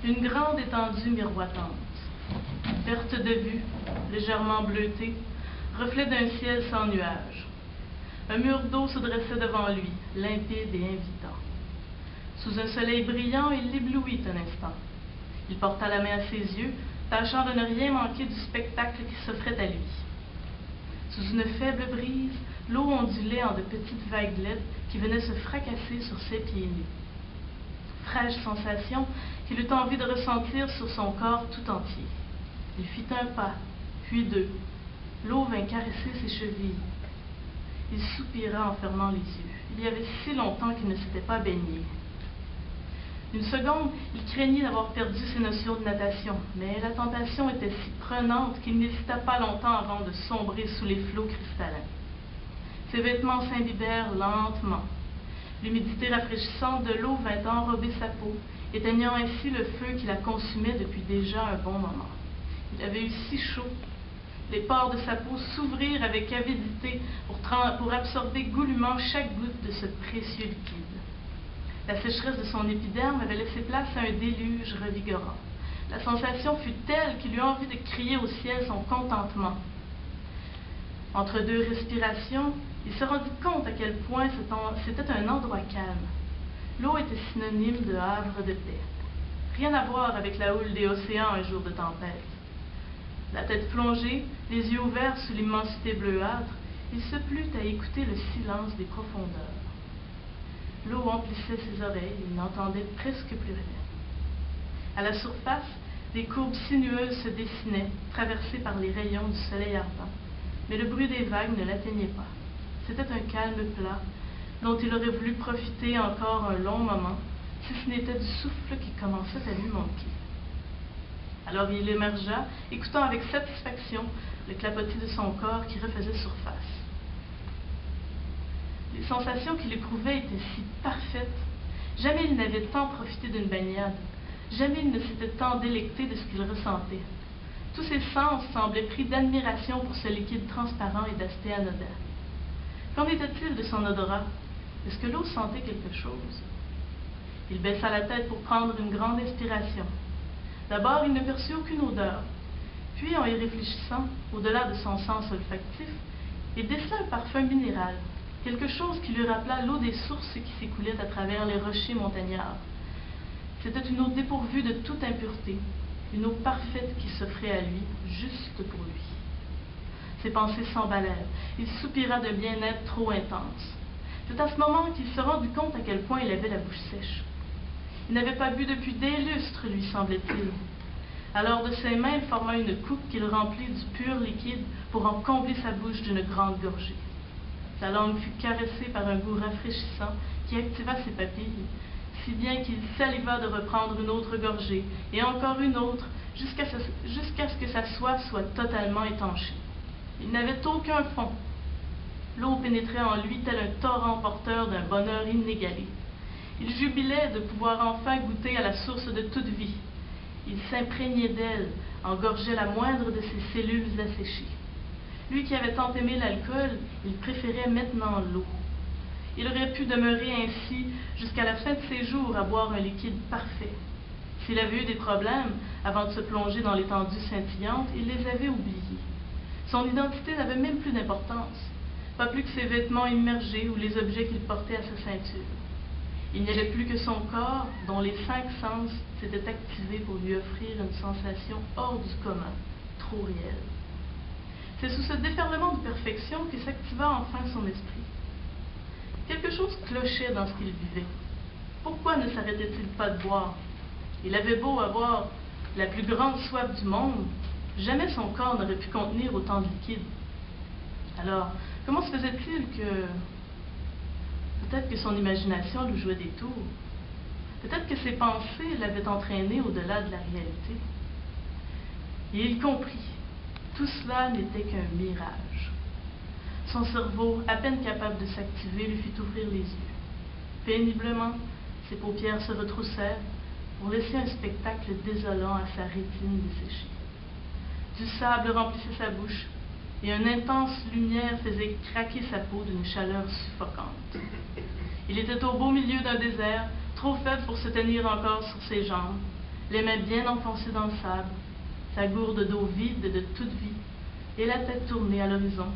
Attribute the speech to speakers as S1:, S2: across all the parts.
S1: une grande étendue miroitante. Perte de vue, légèrement bleutée, reflet d'un ciel sans nuages. Un mur d'eau se dressait devant lui, limpide et invitant. Sous un soleil brillant, il l'éblouit un instant. Il porta la main à ses yeux, tâchant de ne rien manquer du spectacle qui s'offrait à lui. Sous une faible brise, l'eau ondulait en de petites vaguelettes qui venaient se fracasser sur ses pieds nus. Fraîche sensation qu'il eut envie de ressentir sur son corps tout entier. Il fit un pas, puis deux. L'eau vint caresser ses chevilles. Il soupira en fermant les yeux. Il y avait si longtemps qu'il ne s'était pas baigné. Une seconde, il craignit d'avoir perdu ses notions de natation, mais la tentation était si prenante qu'il n'hésita pas longtemps avant de sombrer sous les flots cristallins. Ses vêtements s'imbibèrent lentement. L'humidité rafraîchissante de l'eau vint enrober sa peau, éteignant ainsi le feu qui la consumait depuis déjà un bon moment. Il avait eu si chaud. Les pores de sa peau s'ouvrirent avec avidité pour absorber goulûment chaque goutte de ce précieux liquide. La sécheresse de son épiderme avait laissé place à un déluge revigorant. La sensation fut telle qu'il eut envie de crier au ciel son contentement. Entre deux respirations, il se rendit compte à quel point c'était un endroit calme. L'eau était synonyme de havre de paix. Rien à voir avec la houle des océans un jour de tempête. La tête plongée, les yeux ouverts sous l'immensité bleuâtre, il se plut à écouter le silence des profondeurs. L'eau emplissait ses oreilles, il n'entendait presque plus rien. À la surface, des courbes sinueuses se dessinaient, traversées par les rayons du soleil ardent, mais le bruit des vagues ne l'atteignait pas. C'était un calme plat, dont il aurait voulu profiter encore un long moment, si ce n'était du souffle qui commençait à lui manquer. Alors il émergea, écoutant avec satisfaction le clapotis de son corps qui refaisait surface. Les sensations qu'il éprouvait étaient si parfaites. Jamais il n'avait tant profité d'une baignade. Jamais il ne s'était tant délecté de ce qu'il ressentait. Tous ses sens semblaient pris d'admiration pour ce liquide transparent et d'aspect anodin. Qu'en était-il de son odorat? Est-ce que l'eau sentait quelque chose? Il baissa la tête pour prendre une grande inspiration. D'abord, il ne perçut aucune odeur. Puis, en y réfléchissant, au-delà de son sens olfactif, il décela un parfum minéral, quelque chose qui lui rappela l'eau des sources qui s'écoulaient à travers les rochers montagnards. C'était une eau dépourvue de toute impureté, une eau parfaite qui s'offrait à lui, juste pour lui. Ses pensées s'emballèrent. Il soupira de bien-être trop intense. C'est à ce moment qu'il se rendit compte à quel point il avait la bouche sèche. Il n'avait pas bu depuis des lustres, lui semblait-il. Alors de ses mains, il forma une coupe qu'il remplit du pur liquide pour en combler sa bouche d'une grande gorgée. Sa langue fut caressée par un goût rafraîchissant qui activa ses papilles, si bien qu'il saliva de reprendre une autre gorgée, et encore une autre, jusqu'à ce que sa soif soit totalement étanchée. Il n'avait aucun fond. L'eau pénétrait en lui tel un torrent porteur d'un bonheur inégalé. Il jubilait de pouvoir enfin goûter à la source de toute vie. Il s'imprégnait d'elle, engorgeait la moindre de ses cellules asséchées. Lui qui avait tant aimé l'alcool, il préférait maintenant l'eau. Il aurait pu demeurer ainsi jusqu'à la fin de ses jours à boire un liquide parfait. S'il avait eu des problèmes avant de se plonger dans l'étendue scintillante, il les avait oubliés. Son identité n'avait même plus d'importance, pas plus que ses vêtements immergés ou les objets qu'il portait à sa ceinture. Il n'y avait plus que son corps, dont les 5 sens s'étaient activés pour lui offrir une sensation hors du commun, trop réelle. C'est sous ce déferlement de perfection que s'activa enfin son esprit. Quelque chose clochait dans ce qu'il vivait. Pourquoi ne s'arrêtait-il pas de boire? Il avait beau avoir la plus grande soif du monde, jamais son corps n'aurait pu contenir autant de liquide. Alors, comment se faisait-il que... Peut-être que son imagination lui jouait des tours. Peut-être que ses pensées l'avaient entraîné au-delà de la réalité. Et il comprit. Tout cela n'était qu'un mirage. Son cerveau, à peine capable de s'activer, lui fit ouvrir les yeux. Péniblement, ses paupières se retroussèrent pour laisser un spectacle désolant à sa rétine desséchée. Du sable remplissait sa bouche, et une intense lumière faisait craquer sa peau d'une chaleur suffocante. Il était au beau milieu d'un désert, trop faible pour se tenir encore sur ses jambes. les mains bien enfoncées dans le sable, sa gourde d'eau vide de toute vie, et la tête tournée à l'horizon,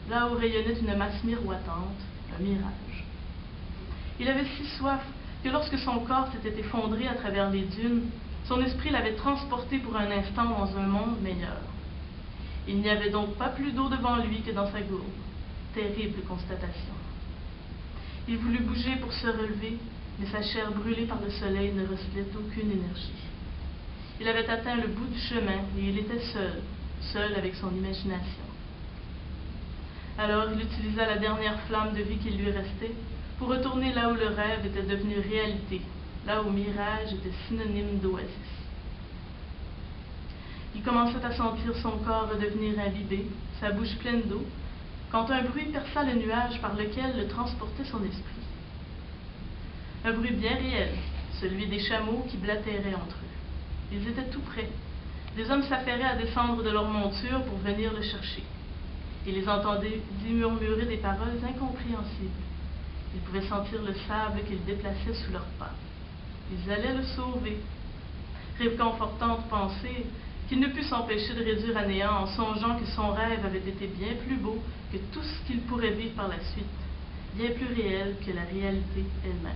S1: là où rayonnait une masse miroitante, un mirage. Il avait si soif que lorsque son corps s'était effondré à travers les dunes, son esprit l'avait transporté pour un instant dans un monde meilleur. Il n'y avait donc pas plus d'eau devant lui que dans sa gourde. Terrible constatation. Il voulut bouger pour se relever, mais sa chair brûlée par le soleil ne recelait aucune énergie. Il avait atteint le bout du chemin et il était seul, seul avec son imagination. Alors il utilisa la dernière flamme de vie qui lui restait pour retourner là où le rêve était devenu réalité, là où mirage était synonyme d'oasis. Il commençait à sentir son corps redevenir imbibé, sa bouche pleine d'eau, quand un bruit perça le nuage par lequel le transportait son esprit. Un bruit bien réel, celui des chameaux qui blatéraient entre eux. Ils étaient tout près. Des hommes s'affairaient à descendre de leur monture pour venir le chercher. Il les entendait murmurer des paroles incompréhensibles. Ils pouvaient sentir le sable qu'ils déplaçaient sous leurs pas. Ils allaient le sauver. Réconfortante pensée qu'il ne put s'empêcher de réduire à néant en songeant que son rêve avait été bien plus beau que tout ce qu'il pourrait vivre par la suite, bien plus réel que la réalité elle-même.